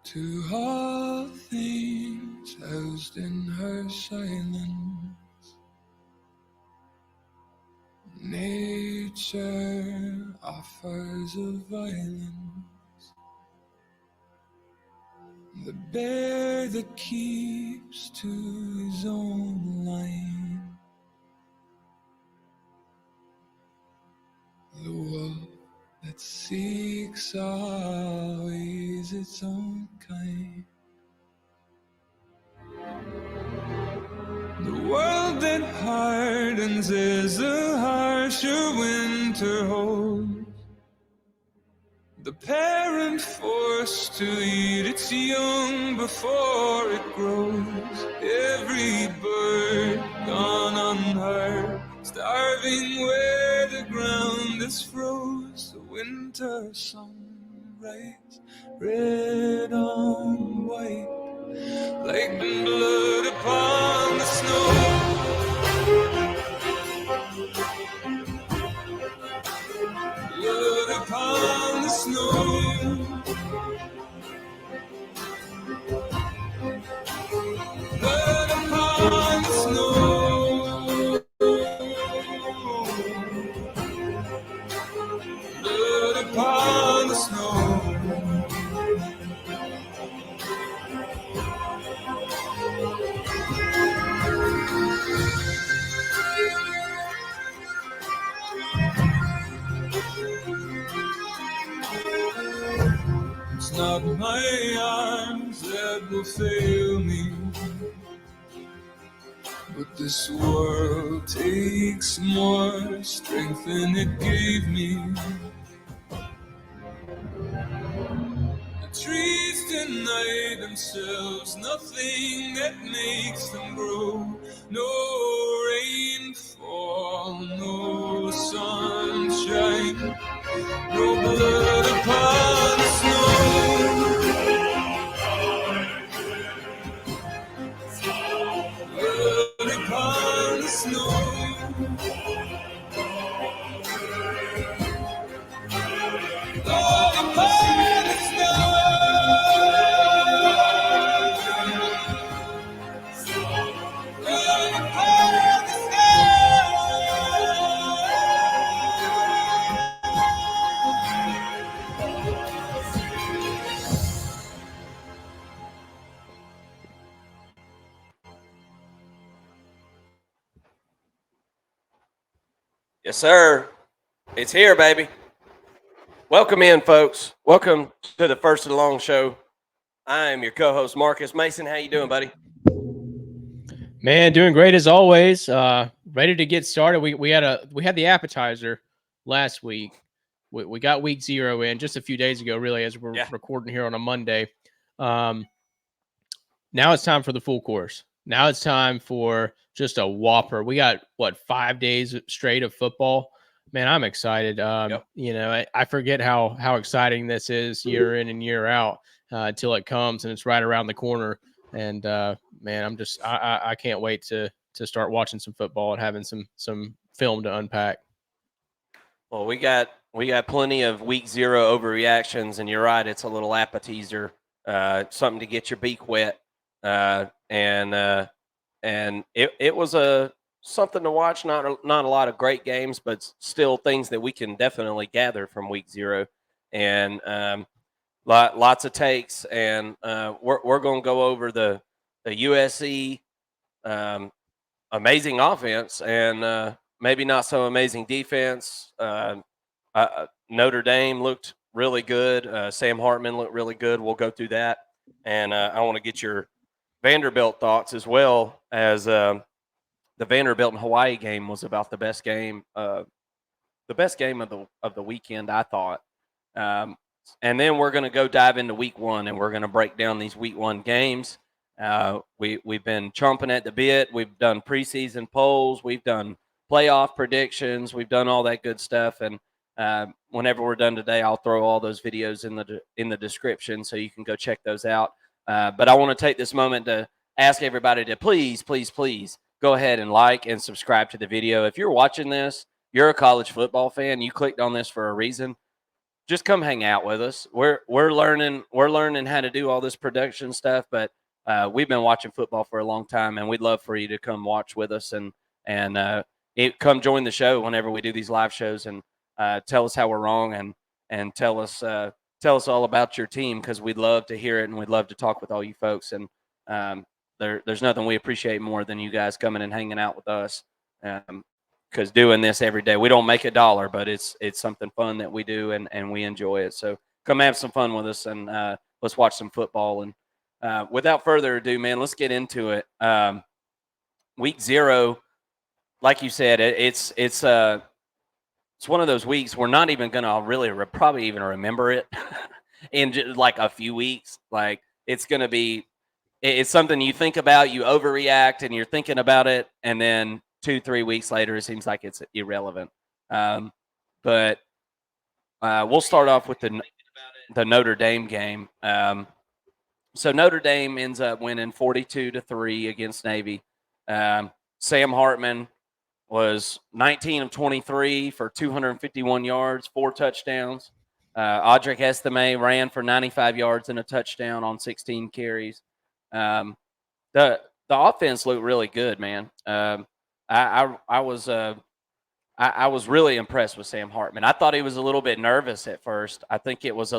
To all things housed in her silence, nature offers a violence, the bear that keeps to his own line, the wolf that seeks always its own kind. The world that hardens as a harsher winter holds, the parent forced to eat its young before it grows. Every bird gone unheard, starving where the ground is froze. The winter sunrise, red on white, like blood upon the snow. Blood upon the snow. Blood upon the snow. Blood upon the snow. It's not my arms that will fail me, but this world takes more strength than it gave me. The trees deny themselves nothing that makes them grow. No rainfall, no sunshine, no blood upon the snow. Blood upon the snow. Blood upon the snow. Blood upon the snow. Yes, sir. It's here, baby. Welcome in, folks. Welcome to the First and Long show. I am your co-host, Marcus Mason. How you doing, buddy? Man, doing great as always. Ready to get started. We had the appetizer last week. We got week 0 in just a few days ago, really, as we're recording here on a Monday. Now it's time for the full course. Now it's time for just a whopper. We got 5 days straight of football. Man, I'm excited. You know, I forget how exciting this is year in and year out until it comes and it's right around the corner. And man, I can't wait to start watching some football and having some film to unpack. Well, we got plenty of week 0 overreactions, and you're right, it's a little appetizer, something to get your beak wet, and it was something to watch. Not a lot of great games, but still things that we can definitely gather from week 0, and lots of takes, and we're going to go over the USC amazing offense and maybe not so amazing defense. Notre Dame looked really good. Sam Hartman looked really good. We'll go through that, and I want to get your Vanderbilt thoughts as well, as the Vanderbilt and Hawaii game was about the best game of the weekend, I thought. And then we're going to go dive into week 1, and we're going to break down these week 1 games. We've been chomping at the bit. We've done preseason polls. We've done playoff predictions. We've done all that good stuff. And whenever we're done today, I'll throw all those videos in the description so you can go check those out. But I want to take this moment to ask everybody to please go ahead and like and subscribe to the video. If you're watching this, you're a college football fan, you clicked on this for a reason. just come hang out with us. We're learning how to do all this production stuff, but we've been watching football for a long time, and we'd love for you to come watch with us and come join the show whenever we do these live shows and tell us how we're wrong and tell us all about your team, because we'd love to hear it and we'd love to talk with all you folks. And there's nothing we appreciate more than you guys coming and hanging out with us. Because doing this every day, we don't make $1, but it's something fun that we do, and we enjoy it. So come have some fun with us, and let's watch some football. And without further ado, man, let's get into it. Week 0, like you said, it's one of those weeks we're not even gonna really probably even remember it in just like a few weeks. Like it's gonna be, it's something you think about, you overreact, and you're thinking about it, and then 2-3 weeks later, it seems like it's irrelevant. But we'll start off with the Notre Dame game. So Notre Dame ends up winning 42-3 against Navy. Sam Hartman was 19 of 23 for 251 yards, 4 touchdowns. Audric Estime ran for 95 yards and a touchdown on 16 carries. The offense looked really good, man. I was really impressed with Sam Hartman. I thought he was a little bit nervous at first. I think it was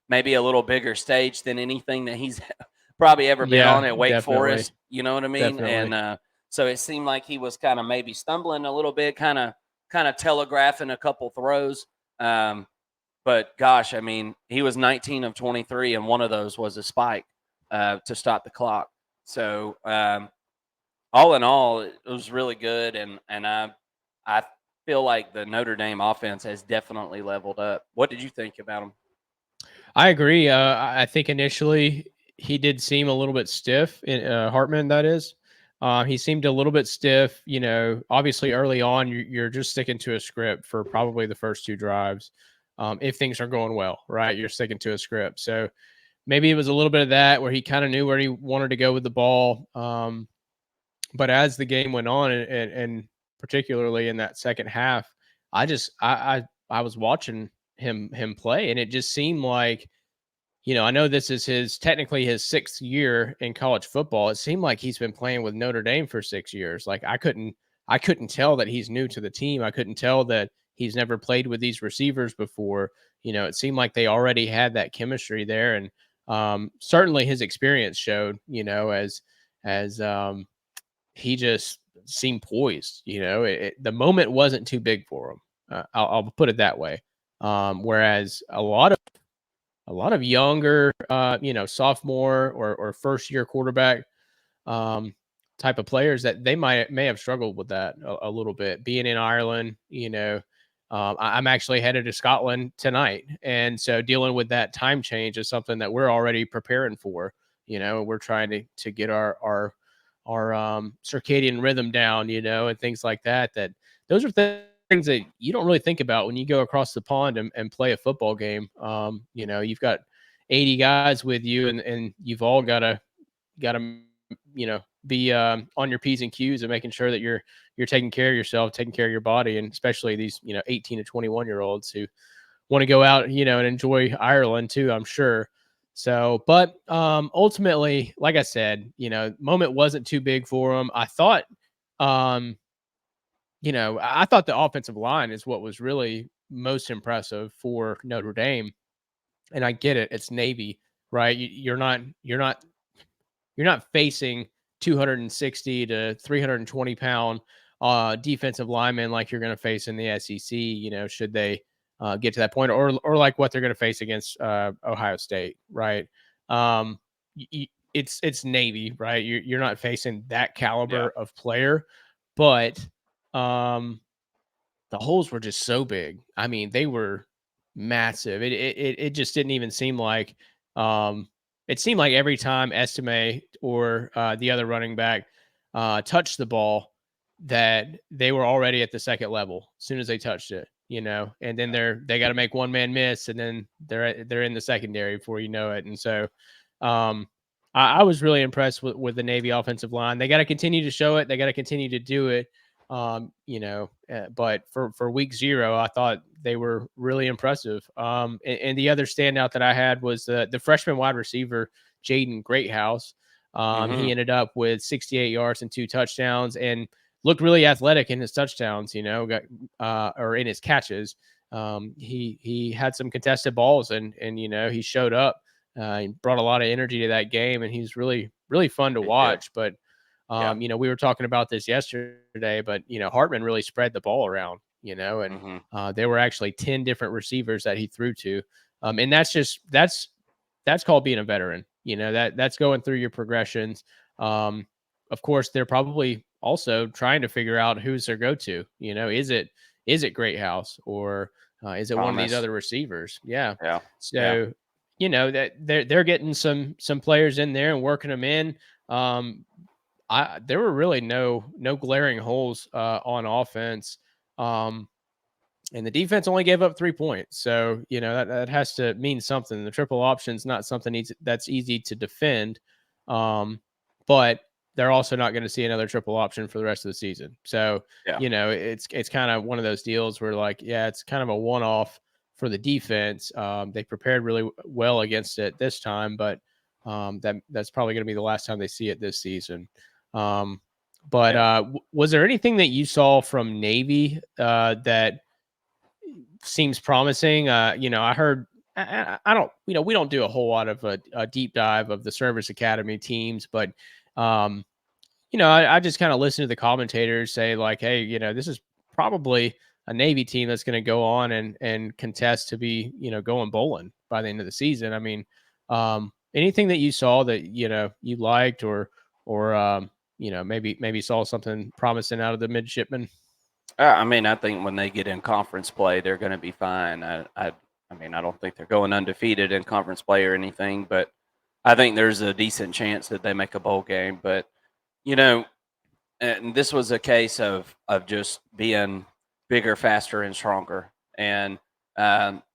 maybe a little bigger stage than anything that he's probably ever been on at Wake definitely. Forest. You know what I mean? Definitely. And so it seemed like he was kind of maybe stumbling a little bit, kind of telegraphing a couple throws. But gosh, I mean, he was 19 of 23, and one of those was a spike to stop the clock. So all in all, it was really good, and I feel like the Notre Dame offense has definitely leveled up. What did you think about him? I agree. I think initially he did seem a little bit stiff. Hartman, that is. He seemed a little bit stiff. You know, obviously early on, you're just sticking to a script for probably the first 2 drives. If things are going well, right, you're sticking to a script. So maybe it was a little bit of that where he kind of knew where he wanted to go with the ball. But as the game went on, and particularly in that second half, I was watching him play, and it just seemed like, you know, I know this is technically his 6th year in college football. It seemed like he's been playing with Notre Dame for 6 years. Like I couldn't tell that he's new to the team. I couldn't tell that he's never played with these receivers before. You know, it seemed like they already had that chemistry there, and certainly his experience showed. You know, as he just seemed poised. You know, the moment wasn't too big for him. I'll put it that way. Whereas a lot of younger, you know, sophomore or first year quarterback type of players, that they may have struggled with that a little bit. Being in Ireland, you know, I'm actually headed to Scotland tonight, and so dealing with that time change is something that we're already preparing for. You know, we're trying to get our circadian rhythm down, you know, and things like that. That those are things that you don't really think about when you go across the pond and play a football game. You know, you've got 80 guys with you, and you've all got to you know, be on your P's and Q's and making sure that you're taking care of yourself, taking care of your body, and especially these, you know, 18 to 21-year-olds who want to go out, you know, and enjoy Ireland too, I'm sure. So, but ultimately, like I said, you know, moment wasn't too big for him. I thought, you know, I thought the offensive line is what was really most impressive for Notre Dame. And I get it; it's Navy, right? You're not facing 260 to 320 pound defensive linemen like you're going to face in the SEC. You know, should they get to that point, or like what they're going to face against Ohio State, right? It's Navy, right? You're not facing that caliber of player, but the holes were just so big. I mean, they were massive. It just didn't even seem like. It seemed like every time Estime or the other running back touched the ball, that they were already at the second level as soon as they touched it, you know. And then they got to make one man miss, and then they're in the secondary before you know it. And so, I was really impressed with the Navy offensive line. They got to continue to show it. They got to continue to do it. But for week 0, I thought they were really impressive. And the other standout that I had was the freshman wide receiver, Jaden Greathouse. He ended up with 68 yards and 2 touchdowns and looked really athletic in his touchdowns, or in his catches. He had some contested balls and he showed up. He brought a lot of energy to that game, and he's really, really fun to watch. But we were talking about this yesterday, but Hartman really spread the ball around, and there were actually 10 different receivers that he threw to. And that's called being a veteran. That's going through your progressions. Of course, they're probably also trying to figure out who's their go-to. Is it Greathouse, or is it one of these other receivers? Yeah. So that they're getting some players in there and working them in. There were really no glaring holes on offense. And the defense only gave up 3 points. So, that has to mean something. The triple option's not something that's easy to defend. But they're also not going to see another triple option for the rest of the season. So, it's kind of one of those deals where it's kind of a one-off for the defense. They prepared really well against it this time, but that's probably going to be the last time they see it this season. Was there anything that you saw from Navy that seems promising? I heard I don't, we don't do a whole lot of a deep dive of the service academy teams, but I just kind of listen to the commentators say hey, this is probably a Navy team that's going to go on and contest to be, going bowling by the end of the season. I mean, anything that you saw that, you liked or maybe saw something promising out of the midshipmen? I mean, I think when they get in conference play, they're going to be fine. I mean, I don't think they're going undefeated in conference play or anything, but I think there's a decent chance that they make a bowl game. But and this was a case of just being bigger, faster, and stronger. And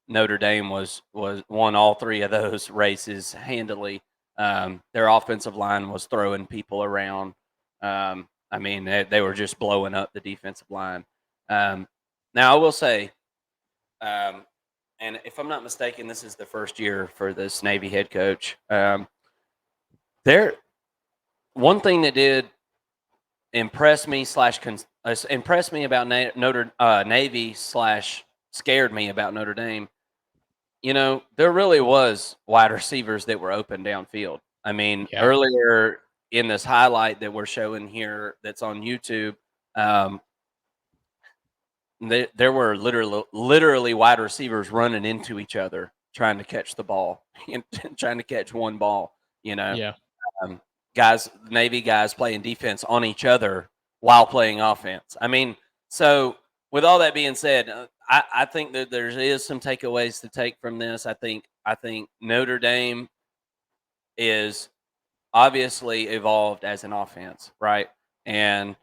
Notre Dame was won all 3 of those races handily. Their offensive line was throwing people around. I mean, they were just blowing up the defensive line. Now, I will say, and if I'm not mistaken, this is the first year for this Navy head coach. One thing that did impress me impressed me about Navy / scared me about Notre Dame. There really was wide receivers that were open downfield. I mean, earlier in this highlight that we're showing here that's on YouTube, there were literally wide receivers running into each other trying to catch the ball and trying to catch one ball. Navy guys playing defense on each other while playing offense. I mean, so with all that being said, I think that there is some takeaways to take from this. I think Notre Dame is obviously evolved as an offense, right? And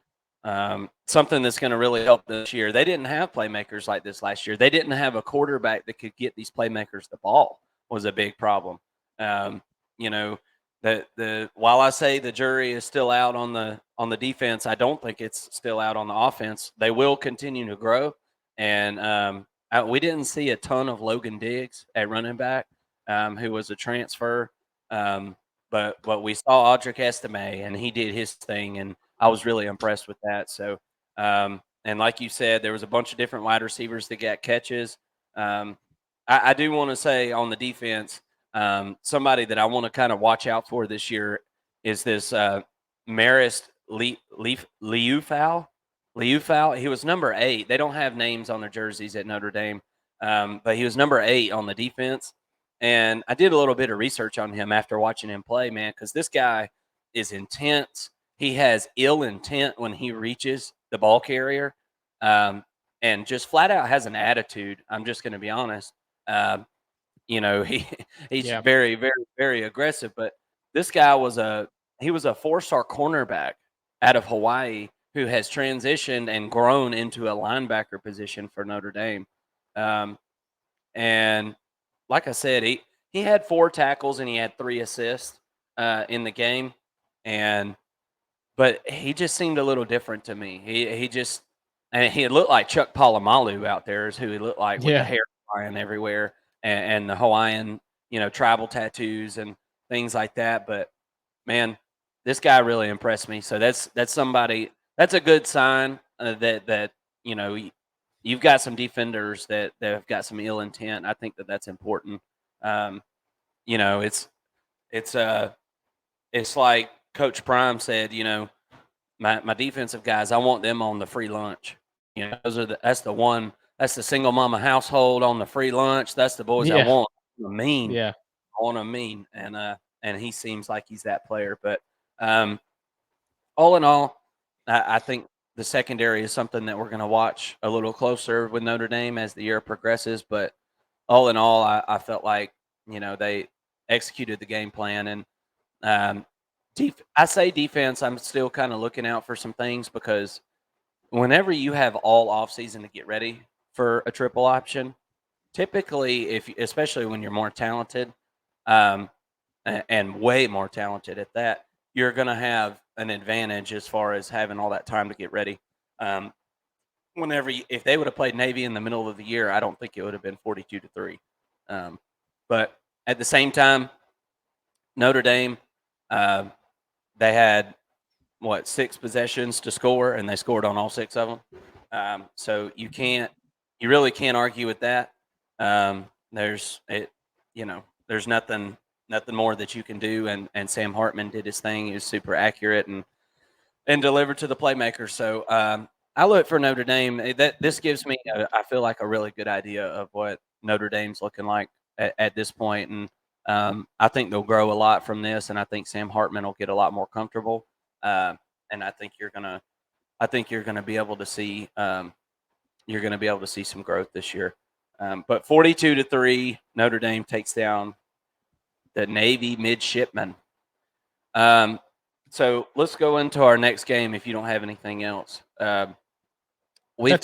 something that's going to really help this year. They didn't have playmakers like this last year. They didn't have a quarterback that could get these playmakers the ball. Was a big problem. While I say the jury is still out on the defense, I don't think it's still out on the offense. They will continue to grow, and we didn't see a ton of Logan Diggs at running back, who was a transfer. But we saw Audric Estime, and he did his thing, and I was really impressed with that. So, and like you said, there was a bunch of different wide receivers that got catches. I do want to say on the defense, somebody that I want to kind of watch out for this year is this Marist Liufau. He was number 8. They don't have names on their jerseys at Notre Dame, but he was number 8 on the defense. And I did a little bit of research on him after watching him play, man, because this guy is intense. He has ill intent when he reaches the ball carrier, and just flat out has an attitude. I'm just going to be honest. He's very, very, very aggressive. But this guy was a 4-star cornerback out of Hawaii who has transitioned and grown into a linebacker position for Notre Dame. And like I said, he had 4 tackles and he had 3 assists in the game. but he just seemed a little different to me. He just, and he looked like Chuck Palamalu out there is who he looked like with the Yeah. hair flying everywhere and the Hawaiian, tribal tattoos and things like that. But man, this guy really impressed me. So that's somebody, that's a good sign that you know you've got some defenders that have got some ill intent. I think that that's important. Um, it's it's like Coach Prime said. My defensive guys, I want them on the free lunch. That's the single mama household on the free lunch. That's the boys I Yeah. want. Mean. Yeah. I want them mean, and he seems like he's that player. But all in all, I think the secondary is something that we're going to watch a little closer with Notre Dame as the year progresses. But all in all, I felt like they executed the game plan, and I say defense. I'm still kind of looking out for some things because whenever you have all offseason to get ready for a triple option, typically, especially when you're more talented, um, and way more talented at that, you're going to have an advantage as far as having all that time to get ready. If they would have played Navy in the middle of the year, I don't think it would have been 42-3. But at the same time, Notre Dame, they had 6 possessions to score, and they scored on all 6 of them. So you really can't argue with that. There's nothing more that you can do, and Sam Hartman did his thing. He was super accurate and delivered to the playmakers. So I look for Notre Dame. This gives me, I feel like, a really good idea of what Notre Dame's looking like at this point, and I think they'll grow a lot from this, and I think Sam Hartman will get a lot more comfortable. And I think you're gonna be able to see some growth this year. But 42-3, Notre Dame takes down the Navy midshipmen. So let's go into our next game if you don't have anything else. That's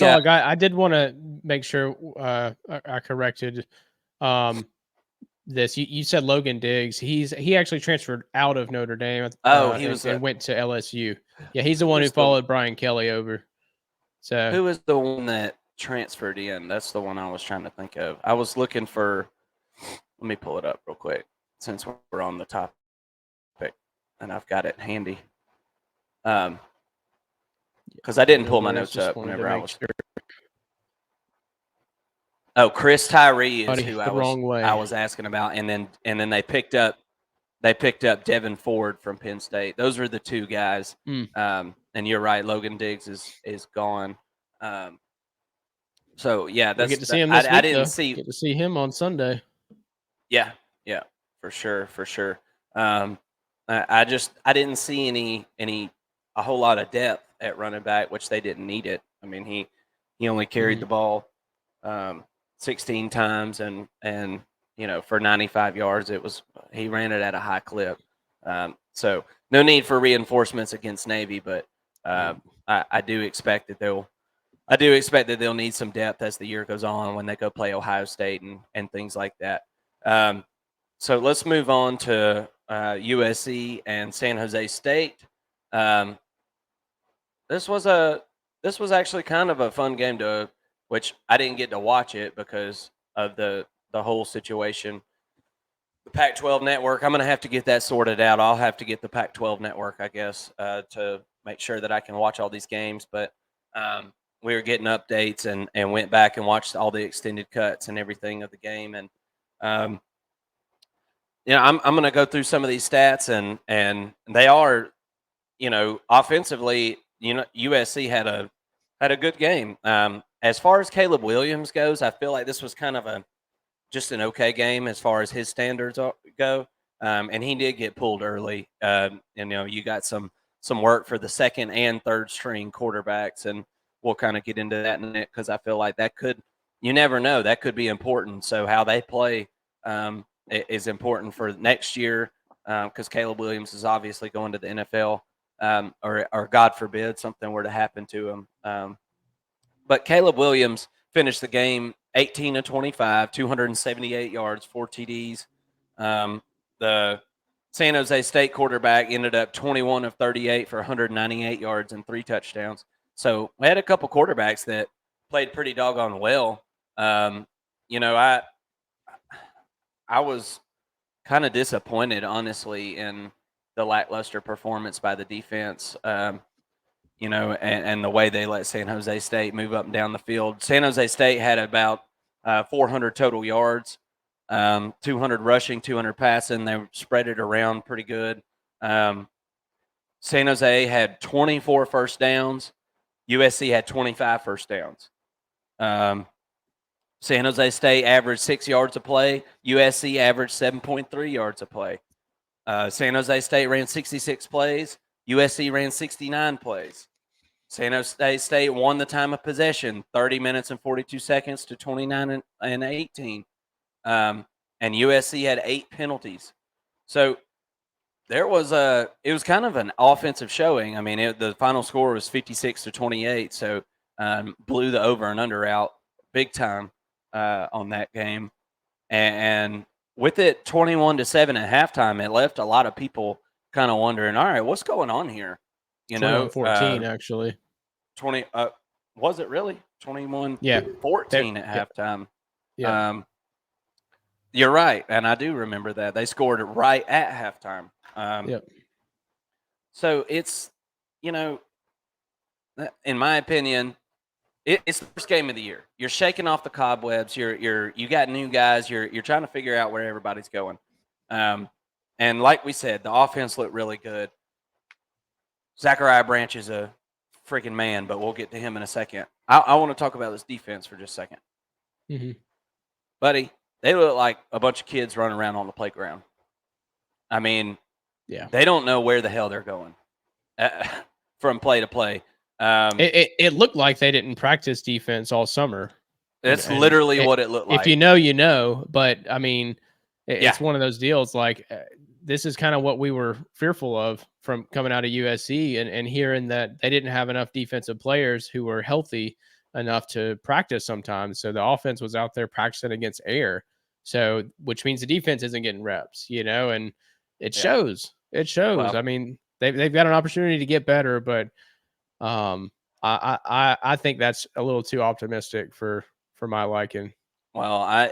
all I got. I did want to make sure I corrected this. You said Logan Diggs. He actually transferred out of Notre Dame. And went to LSU. Yeah, he's the one who followed Brian Kelly over. So who is the one that transferred in? That's the one I was trying to think of. I was looking for. Let me pull it up real quick since we're on the topic, and I've got it handy. Because I didn't pull my notes up whenever I was. Oh, Chris Tyree is who I was asking about, and then they picked up Devin Ford from Penn State. Those are the 2 guys. And you're right, Logan Diggs is gone. So yeah, we get to see him this week, I didn't get to see him on Sunday. Yeah, for sure. I didn't see a whole lot of depth at running back, which they didn't need it. I mean, he only carried the ball 16 times, and for 95 yards, he ran it at a high clip. So no need for reinforcements against Navy, but I do expect that they'll need some depth as the year goes on when they go play Ohio State and things like that. So let's move on to USC and San Jose State. This was actually kind of a fun game which I didn't get to watch it because of the whole situation. The Pac-12 network, I'm going to have to get that sorted out. I'll have to get the Pac-12 network, I guess, to make sure that I can watch all these games. But we were getting updates and went back and watched all the extended cuts and everything of the game. And I'm going to go through some of these stats, and they are, offensively, USC had a good game. As far as Caleb Williams goes, I feel like this was kind of just an okay game as far as his standards go. And he did get pulled early. You got some work for the second and third string quarterbacks, and we'll kind of get into that in a minute because I feel like you never know, that could be important. So how they play is important for next year because Caleb Williams is obviously going to the NFL, or God forbid something were to happen to him. But Caleb Williams finished the game 18-25, 278 yards, 4 TDs. The San Jose State quarterback ended up 21 of 38 for 198 yards and 3 touchdowns. So we had a couple quarterbacks that played pretty doggone well. You know, I was kind of disappointed, honestly, in the lackluster performance by the defense. You know, and the way they let San Jose State move up and down the field. San Jose State had about 400 total yards. 200 rushing, 200 passing. They spread it around pretty good. San Jose had 24 first downs. USC had 25 first downs. San Jose State averaged 6 yards a play. USC averaged 7.3 yards a play. San Jose State ran 66 plays. USC ran 69 plays. San Jose State won the time of possession, 30 minutes and 42 seconds to 29 and 18. And USC had 8 penalties. So it was kind of an offensive showing. I mean, the final score was 56-28. So blew the over and under out big time on that game. And with it 21-7 at halftime, it left a lot of people kind of wondering, all right, what's going on here? You know, 14 actually. 20 was it really 21? Yeah, 14 at halftime. Yeah. You're right, and I do remember that. They scored it right at halftime. Yep. So it's, you know, in my opinion, it's the first game of the year. You're shaking off the cobwebs. You got new guys. You're trying to figure out where everybody's going. And like we said, the offense looked really good. Zachariah Branch is a freaking man, but we'll get to him in a second. I want to talk about this defense for just a second. Mm-hmm. Buddy, they look like a bunch of kids running around on the playground. I mean, yeah, they don't know where the hell they're going from play to play. It looked like they didn't practice defense all summer. That's literally what it looked like. If you know, you know. But, I mean, it's one of those deals like this is kind of what we were fearful of from coming out of USC and hearing that they didn't have enough defensive players who were healthy enough to practice sometimes. So the offense was out there practicing against air. So which means the defense isn't getting reps, you know, and it shows. It shows. Well, I mean, they've got an opportunity to get better, but I think that's a little too optimistic for my liking. Well,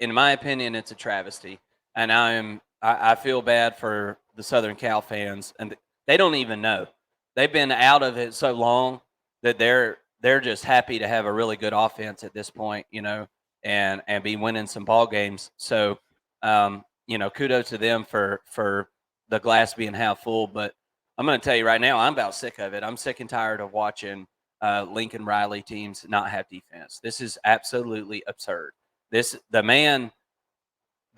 in my opinion, it's a travesty, and I feel bad for the Southern Cal fans, and they don't even know. They've been out of it so long that they're just happy to have a really good offense at this point, you know, and be winning some ball games. So, you know, kudos to them for the glass being half full. But I'm going to tell you right now, I'm about sick of it. I'm sick and tired of watching Lincoln Riley teams not have defense. This is absolutely absurd. The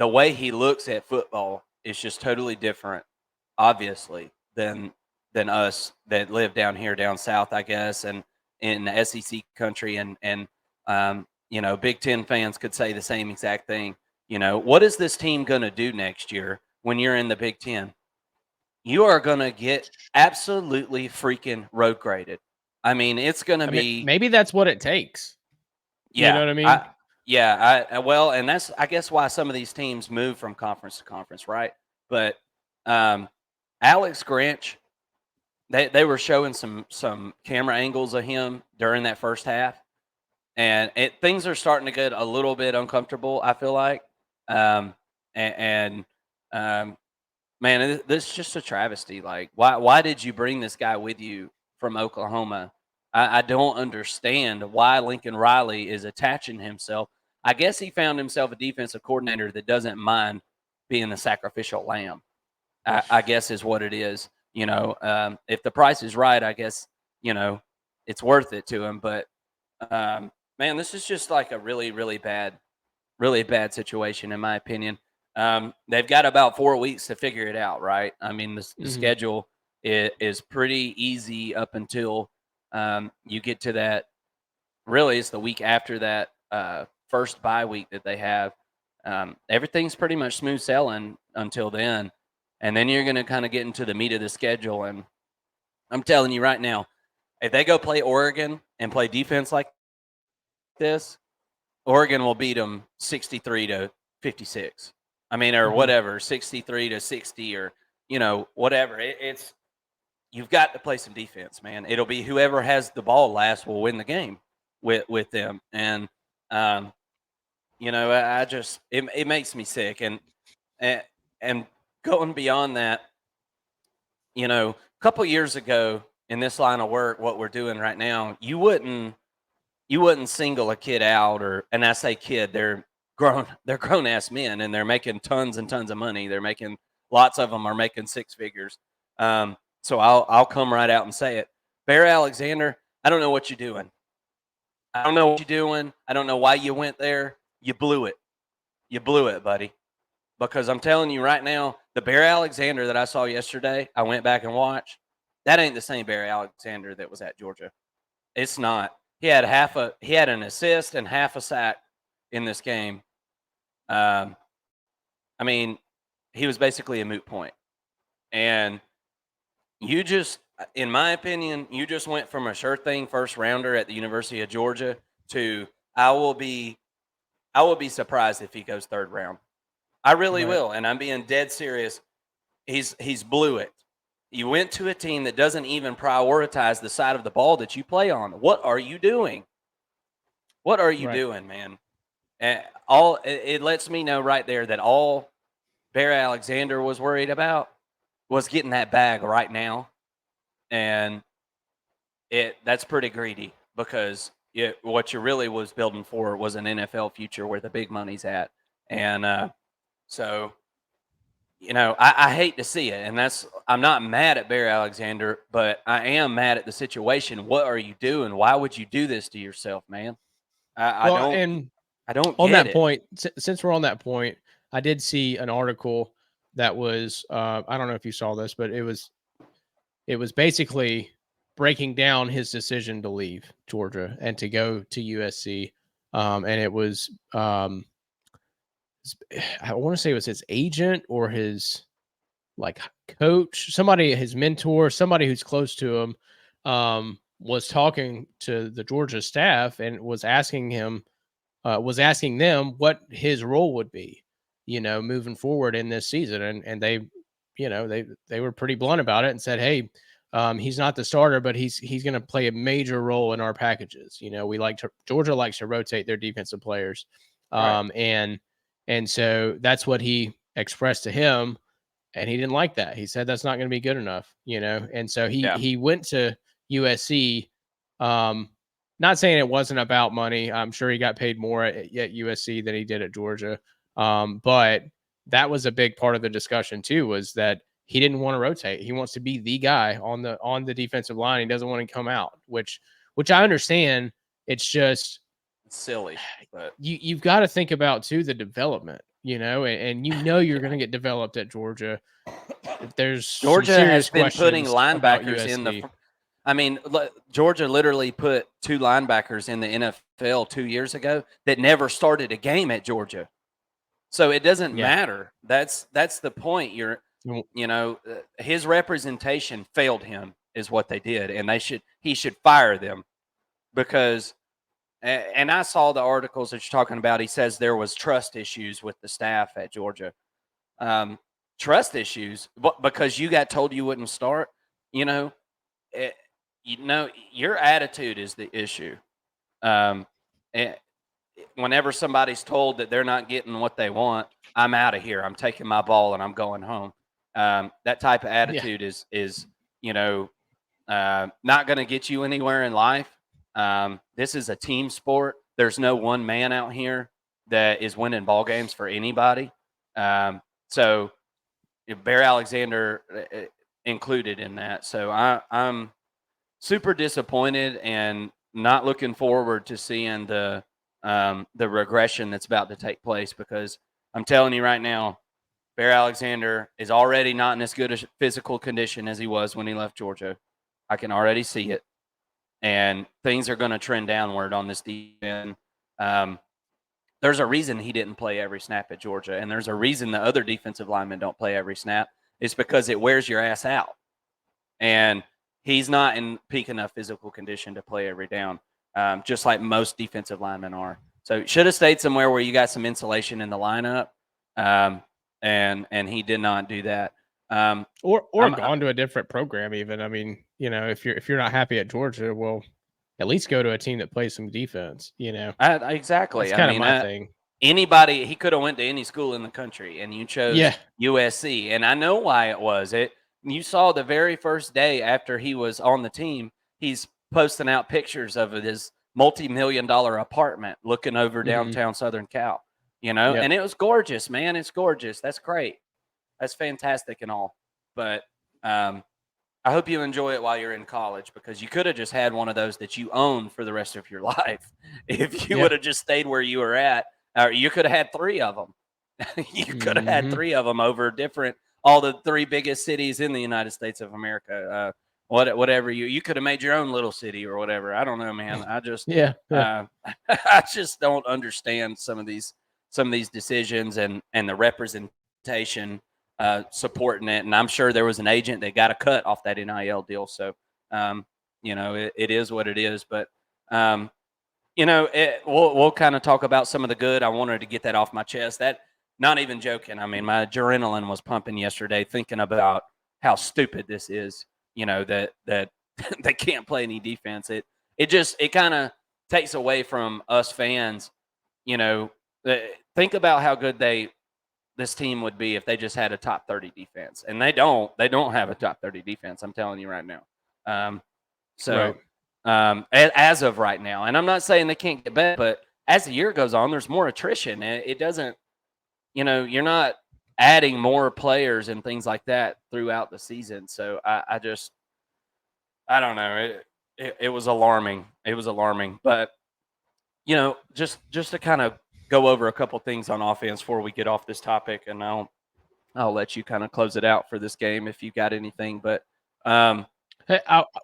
way he looks at football is just totally different, obviously, than us that live down here, down south, I guess, and in the SEC country, and you know, Big Ten fans could say the same exact thing. You know, what is this team going to do next year when you're in the Big Ten? You are going to get absolutely freaking road graded. I mean, it's going to be. Maybe that's what it takes. Yeah, you know what I mean? Well, and that's, I guess, why some of these teams move from conference to conference, right? But Alex Grinch, they were showing some camera angles of him during that first half, and things are starting to get a little bit uncomfortable, I feel like. Man, this is just a travesty. Like, why did you bring this guy with you from Oklahoma? I don't understand why Lincoln Riley is attaching himself. I guess he found himself a defensive coordinator that doesn't mind being the sacrificial lamb, I guess is what it is. You know, if the price is right, I guess, you know, it's worth it to him. But, man, this is just like a really, really bad situation, in my opinion. They've got about 4 weeks to figure it out, right? I mean, the schedule is pretty easy up until you get to that. Really, it's the week after that first bye week that they have. Everything's pretty much smooth sailing until then. And then you're going to kind of get into the meat of the schedule. And I'm telling you right now, if they go play Oregon and play defense like this, Oregon will beat them 63-56. I mean, or whatever, 63-60, or whatever. It's you've got to play some defense, man. It'll be whoever has the ball last will win the game with them. And I just it makes me sick. And going beyond that, a couple years ago in this line of work, what we're doing right now, you wouldn't single a kid out, and I say kid, they're grown ass men, and they're making tons and tons of money. They're making lots of them are making six figures. So I'll come right out and say it. Bear Alexander, I don't know what you're doing. I don't know what you're doing. I don't know why you went there. You blew it. You blew it, buddy. Because I'm telling you right now, the Bear Alexander that I saw yesterday, I went back and watched. That ain't the same Bear Alexander that was at Georgia. It's not. He had an assist and half a sack in this game. I mean, he was basically a moot point. And you just, in my opinion, you just went from a sure thing first rounder at the University of Georgia to I will be surprised if he goes third round. I really will, and I'm being dead serious. He's blew it. You went to a team that doesn't even prioritize the side of the ball that you play on. What are you doing? What are you doing, man? And it lets me know right there that all Bear Alexander was worried about was getting that bag right now, and that's pretty greedy because what you really was building for was an NFL future where the big money's at, and so. I hate to see it, and I'm not mad at Bear Alexander, but I am mad at the situation. What are you doing? Why would you do this to yourself, man? I don't on get that it. point, since we're on that point, I did see an article that was I don't know if you saw this, but it was basically breaking down his decision to leave Georgia and to go to USC, and it was I want to say it was his agent or his coach, somebody, his mentor, somebody who's close to him, was talking to the Georgia staff and was asking them what his role would be, moving forward in this season. And they, they were pretty blunt about it and said, hey, he's not the starter, but he's going to play a major role in our packages. Georgia likes to rotate their defensive players. And so that's what he expressed to him. And he didn't like that. He said that's not going to be good enough, And so he went to USC. Not saying it wasn't about money. I'm sure he got paid more at USC than he did at Georgia. But that was a big part of the discussion too, was that he didn't want to rotate. He wants to be the guy on the defensive line. He doesn't want to come out, which I understand. It's just silly, but you've got to think about too the development, and you're going to get developed at Georgia. There's Georgia has been putting linebackers in the. I mean, Georgia literally put two linebackers in the NFL 2 years ago that never started a game at Georgia. So it doesn't matter. That's the point. His representation failed him is what they did, and he should fire them because. And I saw the articles that you're talking about. He says there was trust issues with the staff at Georgia. Trust issues, because you got told you wouldn't start. Your attitude is the issue. Whenever somebody's told that they're not getting what they want, I'm out of here. I'm taking my ball and I'm going home. That type of attitude is not going to get you anywhere in life. This is a team sport. There's no one man out here that is winning ball games for anybody. So Bear Alexander included in that. So I'm super disappointed and not looking forward to seeing the regression that's about to take place, because I'm telling you right now, Bear Alexander is already not in as good a physical condition as he was when he left Georgia. I can already see it. And things are going to trend downward on this defense. There's a reason he didn't play every snap at Georgia, and there's a reason the other defensive linemen don't play every snap. It's because it wears your ass out. And he's not in peak enough physical condition to play every down, just like most defensive linemen are. So should have stayed somewhere where you got some insulation in the lineup, and he did not do that. Or I'm- gone to a different program even. I mean, if you're not happy at Georgia, well, at least go to a team that plays some defense, exactly. That's kind I of mean, my thing. anybody, he could have went to any school in the country, and you chose Yeah. USC, and I know why it was. You saw the very first day after he was on the team, he's posting out pictures of his multi-million-dollar apartment looking over downtown Southern Cal, Yep. and it was gorgeous, man. It's gorgeous. That's great. That's fantastic and all, but I hope you enjoy it while you're in college, because you could have just had one of those that you own for the rest of your life if you Yeah. would have just stayed where you were at. Or you could have had 3 of them. You could have had 3 of them over all the 3 biggest cities in the United States of America. Whatever you could have made your own little city or whatever. I don't know, man. I just Yeah. I just don't understand some of these decisions and the representation supporting it. And I'm sure there was an agent that got a cut off that NIL deal. So, it is what it is. But, we'll kind of talk about some of the good. I wanted to get that off my chest. That, not even joking. I mean, my adrenaline was pumping yesterday thinking about how stupid this is, that they can't play any defense. It kind of takes away from us fans, think about how good this team would be if they just had a top 30 defense, and they don't have a top 30 defense. I'm telling you right now. As of right now, and I'm not saying they can't get better, but as the year goes on, there's more attrition, and it doesn't, you're not adding more players and things like that throughout the season. So I don't know. It was alarming. It was alarming, but just to kind of go over a couple things on offense before we get off this topic, and I'll let you kind of close it out for this game if you got anything. But Hey,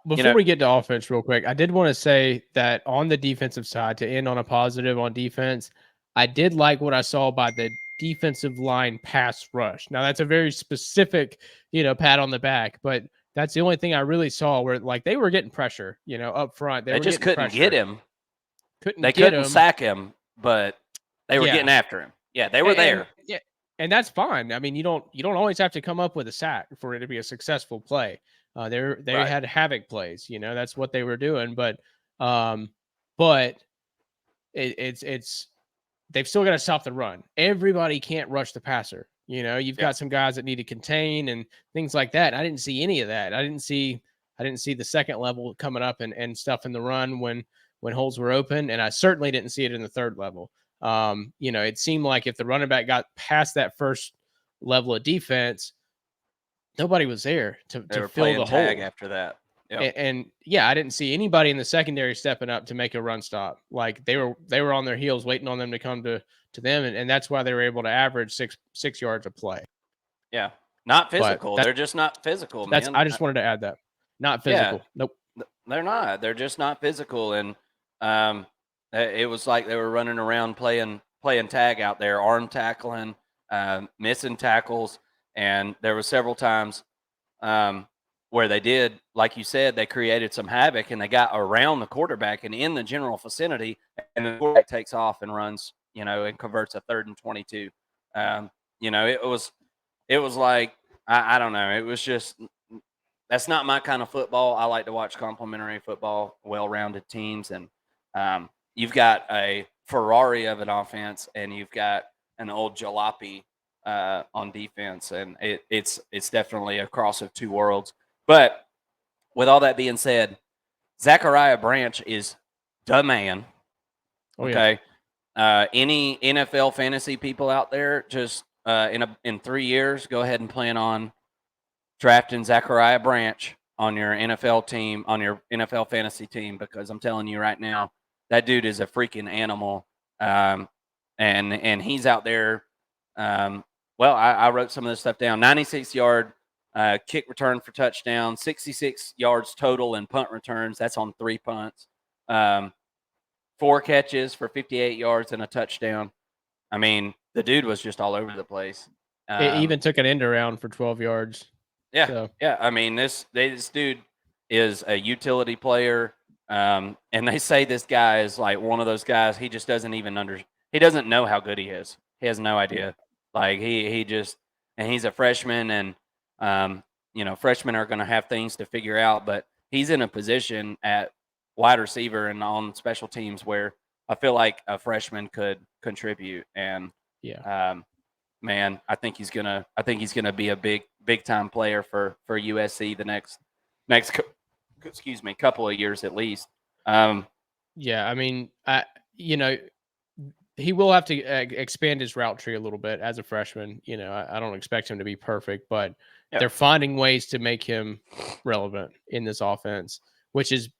before we get to offense real quick, I did want to say that on the defensive side, to end on a positive on defense, I did like what I saw by the defensive line pass rush. Now, that's a very specific, pat on the back, but that's the only thing I really saw where, like, they were getting pressure, up front. They just couldn't get him. They couldn't sack him, but they were getting after him. Yeah, they were there. Yeah, and that's fine. I mean, you don't always have to come up with a sack for it to be a successful play. They had havoc plays, that's what they were doing. But it's they've still got to stop the run. Everybody can't rush the passer. You've got some guys that need to contain and things like that. I didn't see any of that. I didn't see the second level coming up and stuff in the run when holes were open, and I certainly didn't see it in the third level. It seemed like if the running back got past that first level of defense, nobody was there to fill the hole after that. Yep. And I didn't see anybody in the secondary stepping up to make a run stop. Like they were on their heels waiting on them to come to them, and that's why they were able to average six yards a play. Yeah, not physical. They're just not physical, man. I just wanted to add that. Not physical. Yeah, nope. They're not. They're just not physical, and it was like they were running around playing tag out there, arm tackling, missing tackles, and there were several times where they did, like you said, they created some havoc and they got around the quarterback and in the general vicinity, and the quarterback takes off and runs, and converts a 3rd and 22. It was like, I don't know. It was just, that's not my kind of football. I like to watch complementary football, well-rounded teams, and you've got a Ferrari of an offense and you've got an old jalopy on defense, and it's definitely a cross of two worlds. But with all that being said, Zachariah Branch is the man. Okay. Yeah. Any NFL fantasy people out there, just in 3 years, go ahead and plan on drafting Zachariah Branch on your NFL team, on your NFL fantasy team, because I'm telling you right now, that dude is a freaking animal. And he's out there. I wrote some of this stuff down. 96-yard kick return for touchdown, 66 yards total in punt returns. That's on 3 punts. 4 catches for 58 yards and a touchdown. I mean, the dude was just all over the place. It even took an end around for 12 yards. Yeah, so. Yeah. I mean, this dude is a utility player, and they say this guy is like one of those guys. He just doesn't even he doesn't know how good he is. He has no idea. Like he just, and he's a freshman, and Freshmen are going to have things to figure out, but he's in a position at wide receiver and on special teams where I feel like a freshman could contribute. And man, I think he's gonna be a big time player for USC the next couple of years at least. Yeah, I mean, he will have to expand his route tree a little bit as a freshman. I don't expect him to be perfect, but they're finding ways to make him relevant in this offense, which is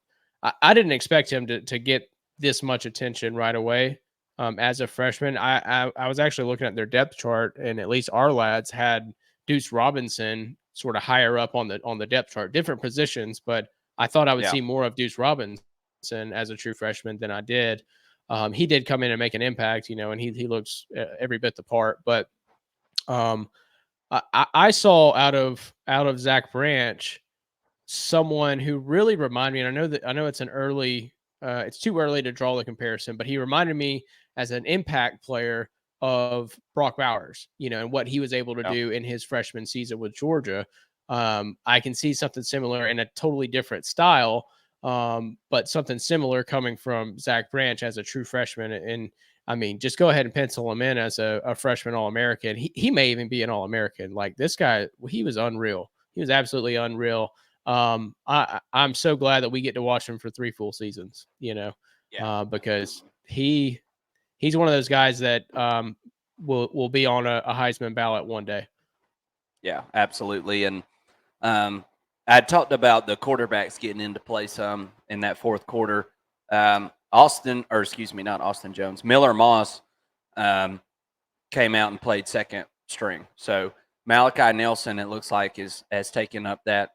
I didn't expect him to get this much attention right away. As a freshman, I was actually looking at their depth chart, and at least our lads had Deuce Robinson sort of higher up on the depth chart, different positions, but I thought I would see more of Deuce Robinson as a true freshman than I did. He did come in and make an impact, and he looks every bit the part. But I saw out of Zach Branch someone who really reminded me, and I know it's it's too early to draw the comparison, but he reminded me as an impact player of Brock Bowers, and what he was able to do in his freshman season with Georgia. I can see something similar in a totally different style, but something similar coming from Zach Branch as a true freshman. And I mean, just go ahead and pencil him in as a freshman All-American. He may even be an All-American. Like this guy, he was unreal. He was absolutely unreal. I'm so glad that we get to watch him for 3 full seasons, because he's one of those guys that will be on a Heisman ballot one day. Yeah, absolutely. And I talked about the quarterbacks getting into play some in that fourth quarter. Not Austin Jones, Miller Moss came out and played second string. So Malachi Nelson, it looks like, has taken up that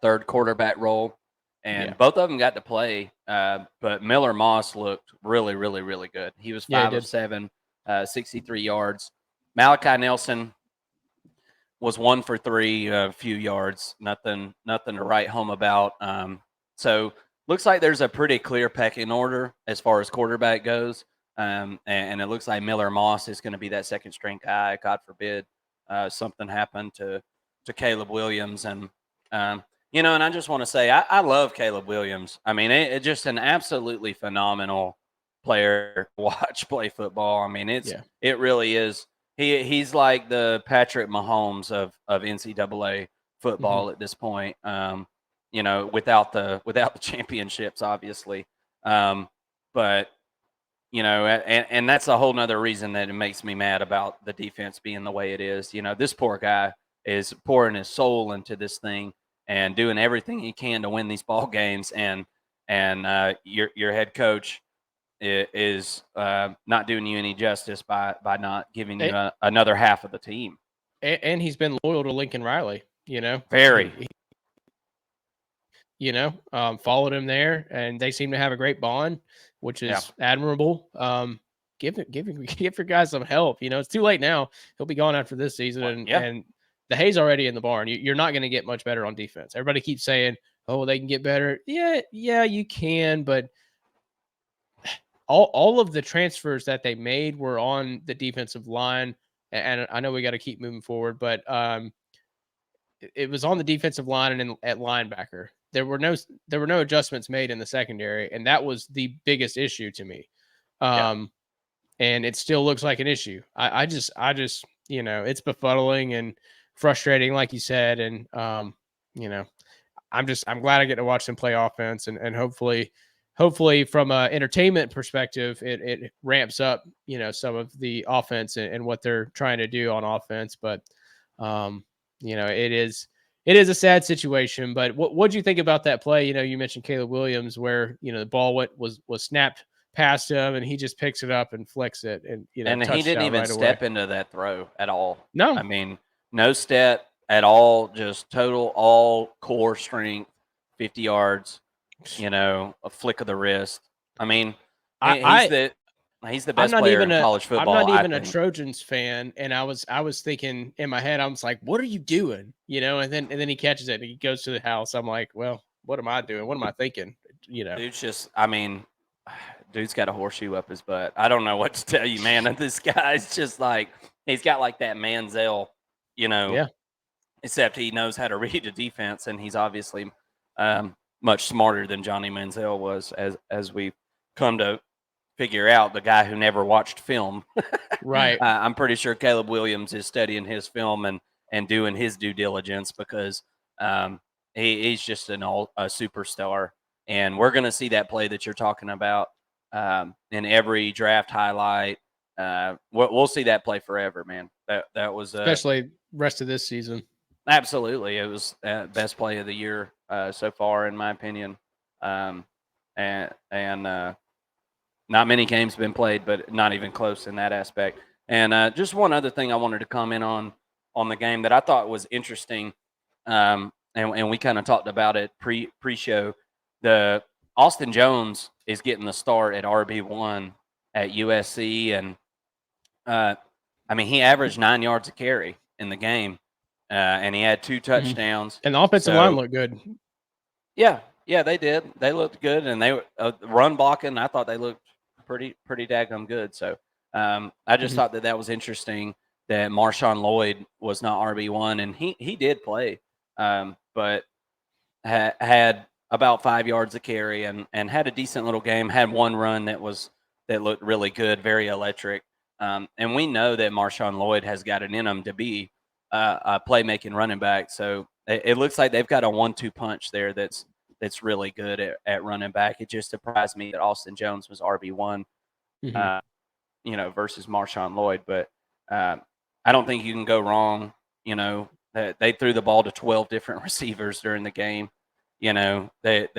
third quarterback role, and both of them got to play. But Miller Moss looked really, really, really good. He was 5 of 7, 63 yards. Malachi Nelson was 1 for 3, a few yards, nothing to write home about. So looks like there's a pretty clear pecking order as far as quarterback goes. And it looks like Miller Moss is going to be that second string guy. God forbid something happened to Caleb Williams. And and I just want to say I love Caleb Williams. I mean, it's just an absolutely phenomenal player to watch play football. I mean, it really is. He's like the Patrick Mahomes of NCAA football at this point. Without the championships, obviously. But and that's a whole nother reason that it makes me mad about the defense being the way it is. This poor guy is pouring his soul into this thing and doing everything he can to win these ball games. And your head coach is not doing you any justice by not giving you another half of the team. And he's been loyal to Lincoln Riley, Very. Followed him there, and they seem to have a great bond, which is admirable. Give your guys some help. It's too late now. He'll be gone after this season, and the hay's already in the barn. You're not going to get much better on defense. Everybody keeps saying, "Oh, they can get better." Yeah, you can, but all of the transfers that they made were on the defensive line, and I know we got to keep moving forward, but it was on the defensive line and at linebacker. There were no adjustments made in the secondary, and that was the biggest issue to me. And it still looks like an issue. I just it's befuddling and frustrating, like you said, and I'm glad I get to watch them play offense, and hopefully from an entertainment perspective, it ramps up some of the offense and what they're trying to do on offense. But it is a sad situation. But what do you think about that play? You mentioned Caleb Williams, where the ball was snapped past him, and he just picks it up and flicks it, and and he didn't even step into that throw at all. No, I mean, no step at all, just total all core strength, 50 yards. A flick of the wrist. I mean, he's the best player in college football. I'm not even a Trojans fan, and I was thinking in my head, I was like, "What are you doing?" And then he catches it and he goes to the house. I'm like, "Well, what am I doing? What am I thinking?" Dude's got a horseshoe up his butt. I don't know what to tell you, man. And this guy's just like, he's got like that Manziel, except he knows how to read a defense, and he's obviously much smarter than Johnny Manziel was, as we come to figure out, the guy who never watched film. Right. I'm pretty sure Caleb Williams is studying his film and doing his due diligence, because he's just a superstar. And we're going to see that play that you're talking about in every draft highlight. We'll see that play forever, man. That was Especially rest of this season. Absolutely. It was best play of the year so far, in my opinion. And not many games been played, but not even close in that aspect. And just one other thing I wanted to comment on the game that I thought was interesting, and we kind of talked about it pre-show. The Austin Jones is getting the start at RB1 at USC, and I mean, he averaged 9 yards a carry in the game, and he had 2 touchdowns. And the offensive line looked good. Yeah, they did. They looked good, and they run blocking. I thought they looked pretty daggum good. So I just thought that was interesting that Marshawn Lloyd was not RB1, and he did play, but had about 5 yards a carry and had a decent little game. Had one run that looked really good, very electric. And we know that Marshawn Lloyd has got it in him to be a playmaking running back. So it looks like they've got a 1-2 punch there that's really good at running back. It just surprised me that Austin Jones was RB1, versus Marshawn Lloyd. But I don't think you can go wrong. They threw the ball to 12 different receivers during the game. They're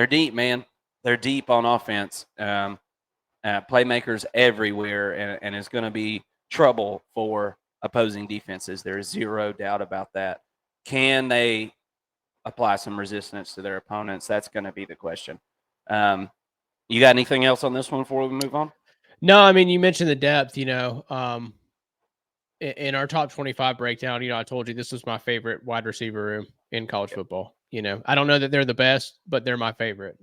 deep, man. They're deep on offense. Playmakers everywhere, and it's going to be trouble for opposing defenses. There is zero doubt about that. Can they apply some resistance to their opponents? That's going to be the question. You got anything else on this one before we move on? No, I mean, you mentioned the depth, in our top 25 breakdown, I told you this was my favorite wide receiver room in college football. I don't know that they're the best, but they're my favorite,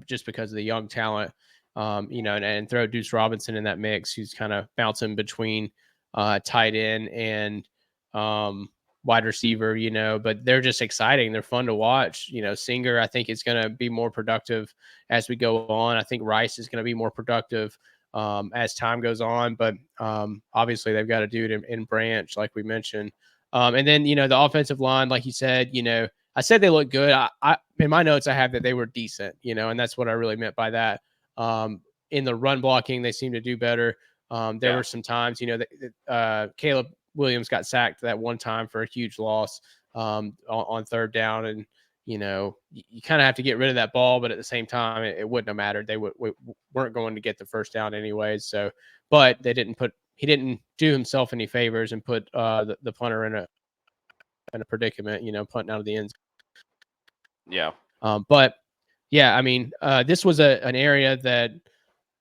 just because of the young talent, and throw Deuce Robinson in that mix, who's kind of bouncing between tight end and wide receiver, but they're just exciting. They're fun to watch. Singer, I think, is going to be more productive as we go on. I think Rice is going to be more productive as time goes on, but obviously they've got a dude in Branch, like we mentioned. And then, the offensive line, like you said, I said they look good. I in my notes, I have that they were decent, and that's what I really meant by that. In the run blocking, they seem to do better. There were some times, Caleb Williams got sacked that one time for a huge loss on third down. And, you kind of have to get rid of that ball, but at the same time, it wouldn't have mattered. They weren't going to get the first down anyways. So, but he didn't do himself any favors and put the punter in a predicament, punting out of the end. Yeah. But yeah, I mean, this was an area that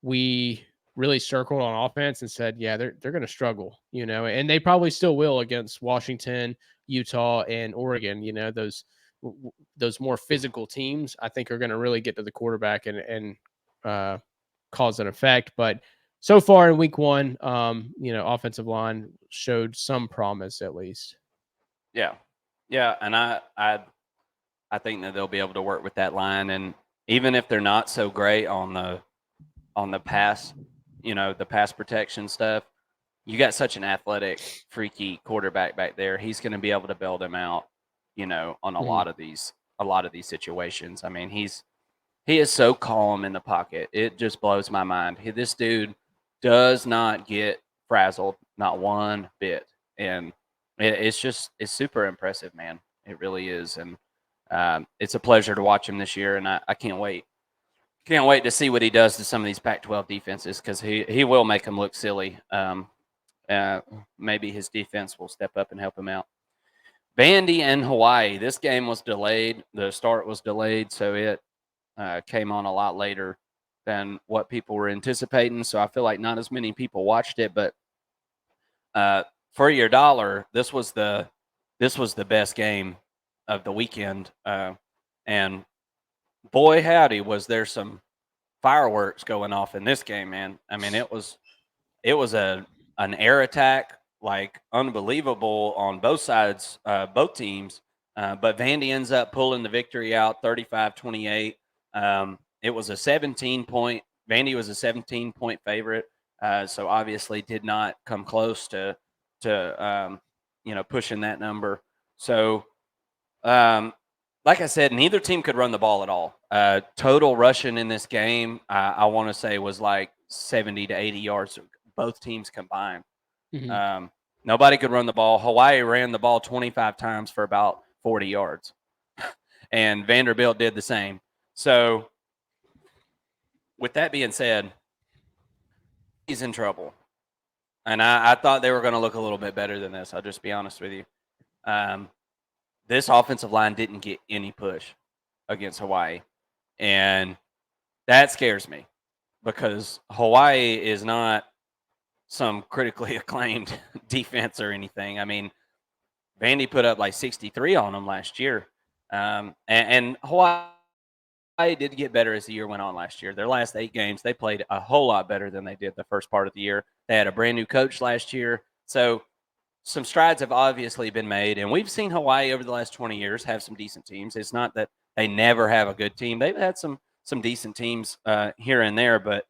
we really circled on offense and said, yeah, they're going to struggle, and they probably still will against Washington, Utah, and Oregon. Those more physical teams, I think, are going to really get to the quarterback and cause an effect. But so far in week one, offensive line showed some promise at least. Yeah. And I think that they'll be able to work with that line, and even if they're not so great on the pass, the pass protection stuff, you got such an athletic, freaky quarterback back there. He's going to be able to bail them out, on a lot of these situations. I mean, he is so calm in the pocket. It just blows my mind. This dude does not get frazzled, not one bit. And it's super impressive, man. It really is. And it's a pleasure to watch him this year. And I can't wait. Can't wait to see what he does to some of these Pac-12 defenses, because he will make them look silly. Maybe his defense will step up and help him out. Vandy and Hawaii. This game was delayed. The start was delayed, so it came on a lot later than what people were anticipating. So I feel like not as many people watched it. But for your dollar, this was the best game of the weekend. And boy, howdy, was there some fireworks going off in this game, man. I mean, it was an air attack like unbelievable on both sides, both teams. But Vandy ends up pulling the victory out 35-28. It was a 17-point. Vandy was a 17-point favorite, so obviously did not come close to pushing that number. So, like I said, neither team could run the ball at all. Total rushing in this game, I want to say, was like 70 to 80 yards, both teams combined. Mm-hmm. Nobody could run the ball. Hawaii ran the ball 25 times for about 40 yards, and Vanderbilt did the same. So, with that being said, he's in trouble. And I thought they were going to look a little bit better than this. I'll just be honest with you. This offensive line didn't get any push against Hawaii. And that scares me because Hawaii is not some critically acclaimed defense or anything. I mean, Vandy put up like 63 on them last year. And Hawaii did get better as the year went on last year. Their last 8 games, they played a whole lot better than they did the first part of the year. They had a brand new coach last year. So some strides have obviously been made. And we've seen Hawaii over the last 20 years have some decent teams. It's not that they never have a good team. They've had some decent teams here and there. But,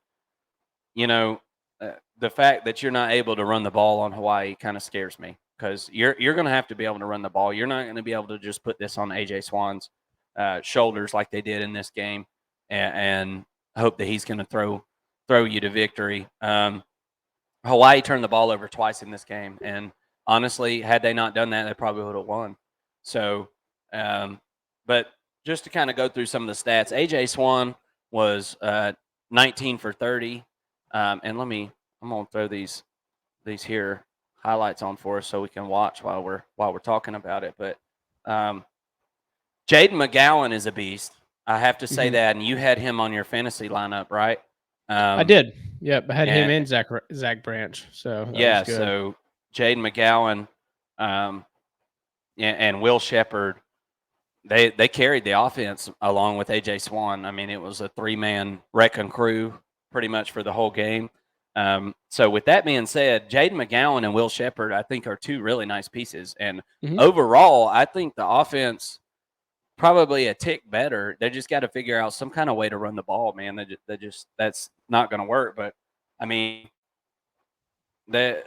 the fact that you're not able to run the ball on Hawaii kind of scares me because you're going to have to be able to run the ball. You're not going to be able to just put this on A.J. Swann's shoulders like they did in this game and hope that he's going to throw you to victory. Hawaii turned the ball over twice in this game, and honestly, had they not done that, they probably would have won. So, but just to kind of go through some of the stats, A.J. Swann was 19 for 30, and I'm gonna throw these here highlights on for us so we can watch while we're talking about it. But Jaden McGowan is a beast. I have to say that, and you had him on your fantasy lineup, right? I did. Yep, I had him and Zach Branch. So yeah, was good. So Jaden McGowan and Will Shepherd, they carried the offense along with A.J. Swann. I mean, it was a 3-man wrecking crew pretty much for the whole game. So with that being said, Jaden McGowan and Will Shepherd, I think, are 2 really nice pieces. And overall, I think the offense probably a tick better. They just got to figure out some kind of way to run the ball, man. That's not going to work. But I mean, they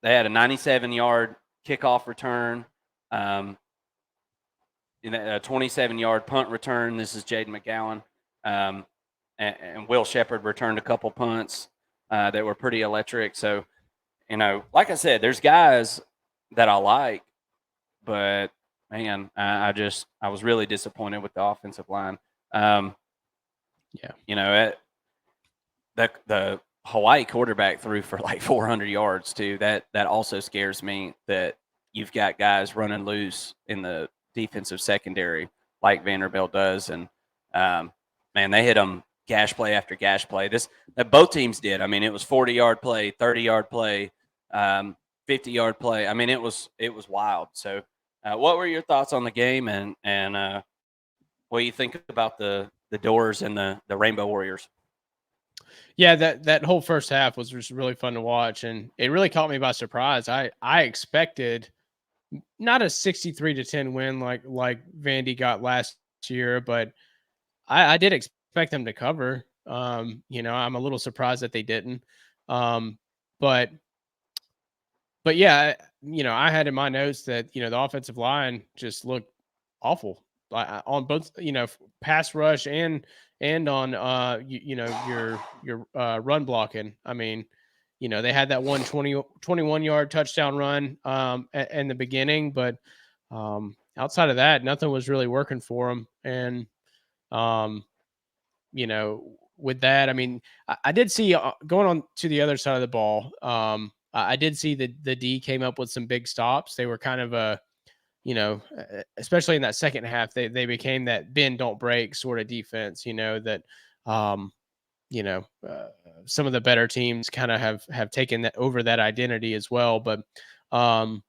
had a 97-yard kickoff return, a 27-yard punt return. This is Jaden McGowan, and Will Shepherd returned a couple punts that were pretty electric. So, like I said, there's guys that I like, but man, I was really disappointed with the offensive line. The Hawaii quarterback threw for like 400 yards too. That also scares me that you've got guys running loose in the defensive secondary like Vanderbilt does, and man, they hit them gash play after gash play. Both teams did. I mean, it was 40-yard play, 30-yard play, 50-yard play. I mean, it was wild. So, what were your thoughts on the game, and what do you think about the Doors and the Rainbow Warriors? Yeah, that whole first half was just really fun to watch, and it really caught me by surprise. I expected not a 63-10 win like Vandy got last year, but I did expect them to cover. I'm a little surprised that they didn't. But yeah, I had in my notes that the offensive line just looked awful on both pass rush and on your run blocking. I mean, they had that 21-yard touchdown run in the beginning, but outside of that, nothing was really working for them. And with that, I mean, I did see going on to the other side of the ball. I did see the D came up with some big stops. They were kind of especially in that second half, they became that bend don't break sort of defense. That some of the better teams kind of have taken that over that identity as well. But I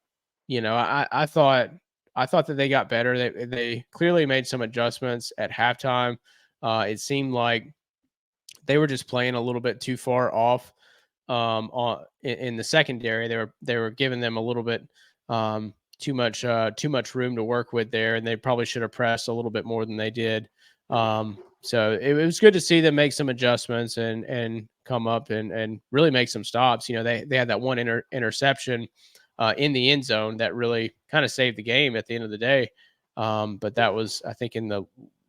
thought that they got better. They clearly made some adjustments at halftime. It seemed like they were just playing a little bit too far off in the secondary. They were giving them a little bit too much room to work with there, and they probably should have pressed a little bit more than they did. So it was good to see them make some adjustments and come up and really make some stops. They had that one interception in the end zone that really kind of saved the game at the end of the day. But that was, I think, in the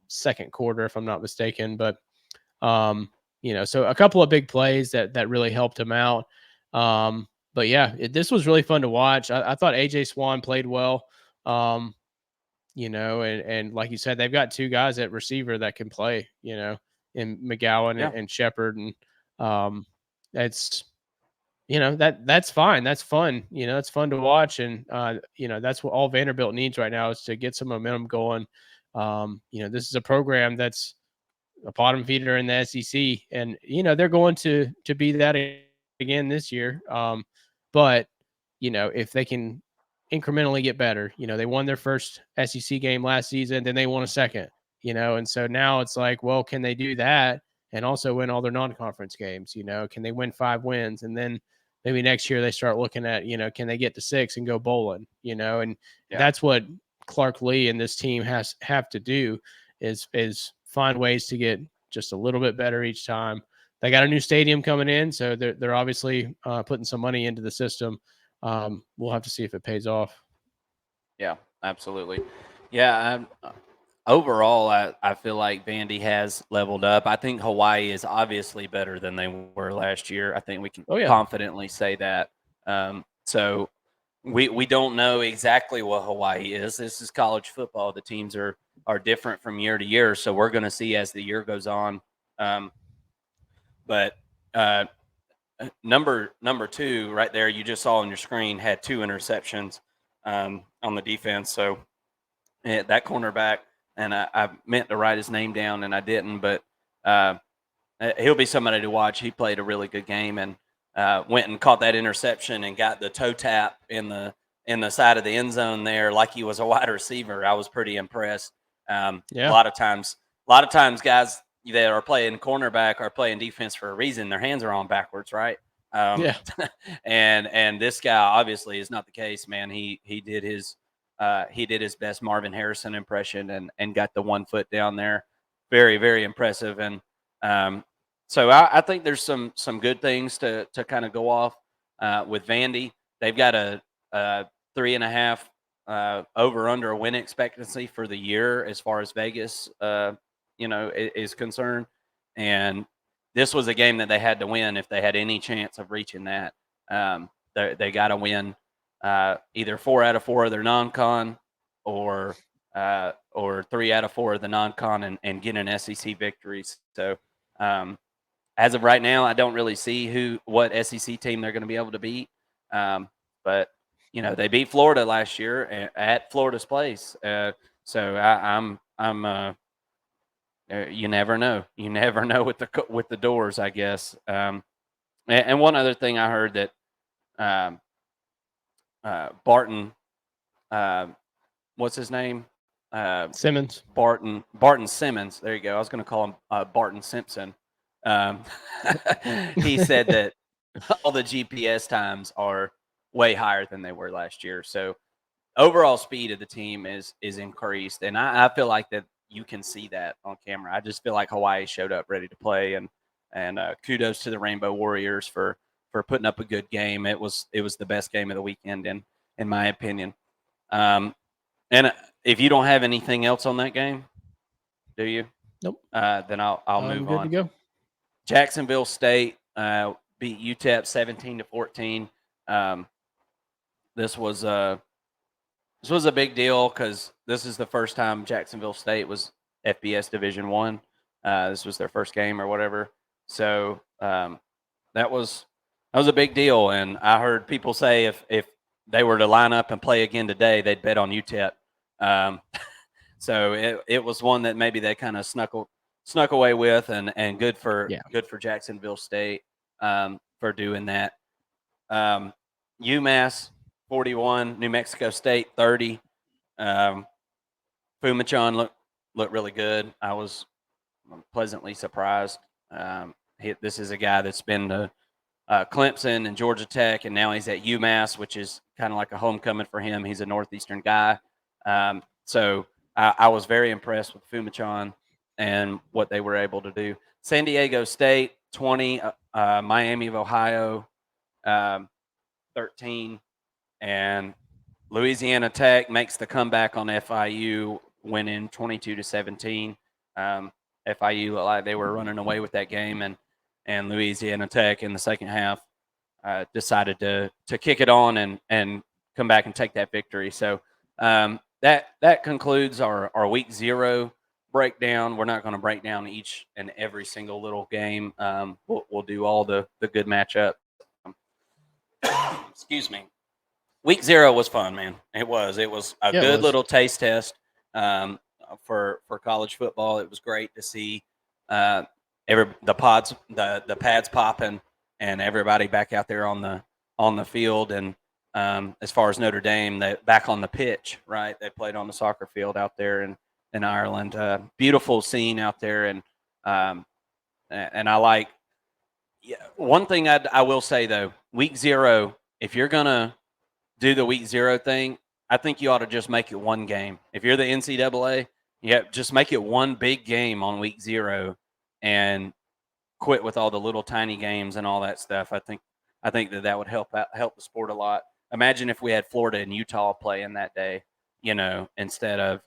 second quarter, if I'm not mistaken. But so a couple of big plays that really helped him out. But yeah, this was really fun to watch. I thought AJ Swan played well. And like you said, they've got two guys at receiver that can play, in McGowan and Shepard. And that's, that's fine. That's fun. It's fun to watch. And, that's what all Vanderbilt needs right now is to get some momentum going. This is a program that's a bottom feeder in the SEC, and they're going to be that again this year. But if they can incrementally get better, they won their first SEC game last season, then they won a second, and so now it's like, well, can they do that and also win all their non-conference games? Can they win 5 wins, and then maybe next year they start looking at, can they get to 6 and go bowling? And that's what Clark Lee and this team have to do is find ways to get just a little bit better each time. They got a new stadium coming in, so they're obviously putting some money into the system. We'll have to see if it pays off. Yeah, absolutely. Yeah, overall, I feel like Vandy has leveled up. I think Hawaii is obviously better than they were last year. I think we can confidently say that. So we don't know exactly what Hawaii is. This is college football. The teams are different from year to year, so we're going to see as the year goes on. But number 2 right there, you just saw on your screen, had 2 interceptions on the defense. So that cornerback, and I meant to write his name down and I didn't, but he'll be somebody to watch. He played a really good game and went and caught that interception and got the toe tap in the side of the end zone there like he was a wide receiver. I was pretty impressed. A lot of times guys that are playing cornerback are playing defense for a reason. Their hands are on backwards, right? And this guy obviously is not the case, man. He did his best Marvin Harrison impression and got the 1 foot down there. Very, very impressive. And so I think there's some good things to kind of go off with Vandy. They've got a 3.5 over under win expectancy for the year as far as Vegas is concerned. And this was a game that they had to win if they had any chance of reaching that. They got to win either 4 out of 4 of their non-con or 3 out of 4 of the non-con and get an SEC victory. So as of right now, I don't really see what SEC team they're going to be able to beat. But they beat Florida last year at Florida's place. So I'm you never know. You never know with the doors, I guess. And one other thing I heard that Barton, what's his name? Simmons. Barton Simmons. There you go. I was going to call him Barton Simpson. He said that all the GPS times are way higher than they were last year. So overall speed of the team is increased, and I feel like that you can see that on camera. I just feel like Hawaii showed up ready to play, and kudos to the Rainbow Warriors for putting up a good game. It was the best game of the weekend in my opinion. And if you don't have anything else on that game, do you? Nope. Then I'll move good on. To go. Jacksonville State beat UTEP 17-14. This was a big deal because this is the first time Jacksonville State was FBS Division I. This was their first game or whatever. So that was a big deal. And I heard people say if they were to line up and play again today, they'd bet on UTEP. So it was one that maybe they kind of snuck away with, and good for Jacksonville State for doing that. UMass 41, New Mexico State 30. Fumachan looked really good. I was pleasantly surprised. This is a guy that's been Clemson and Georgia Tech, and now he's at UMass, which is kind of like a homecoming for him. He's a Northeastern guy. So I was very impressed with Fumichan and what they were able to do. San Diego State, 20, Miami of Ohio, 13, and Louisiana Tech makes the comeback on FIU, winning 22-17. FIU looked like they were running away with that game, and Louisiana Tech in the second half decided to kick it on and come back and take that victory. So that concludes our week 0 breakdown. We're not going to break down each and every single little game. We'll do all the good matchups. Excuse me. Week 0 was fun, man. It was a good little taste test for college football. It was great to see the pads popping and everybody back out there on the field. And as far as Notre Dame, they back on the pitch, right? They played on the soccer field out there in Ireland. Beautiful scene out there, and I like. Yeah, one thing I will say though, week 0, if you're gonna do the week 0 thing, I think you ought to just make it one game. If you're the NCAA, just make it one big game on week 0 and quit with all the little tiny games and all that stuff. I think that would help the sport a lot. Imagine if we had Florida and Utah playing that day, instead of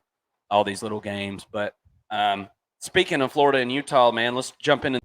all these little games. But speaking of Florida and Utah, man, let's jump into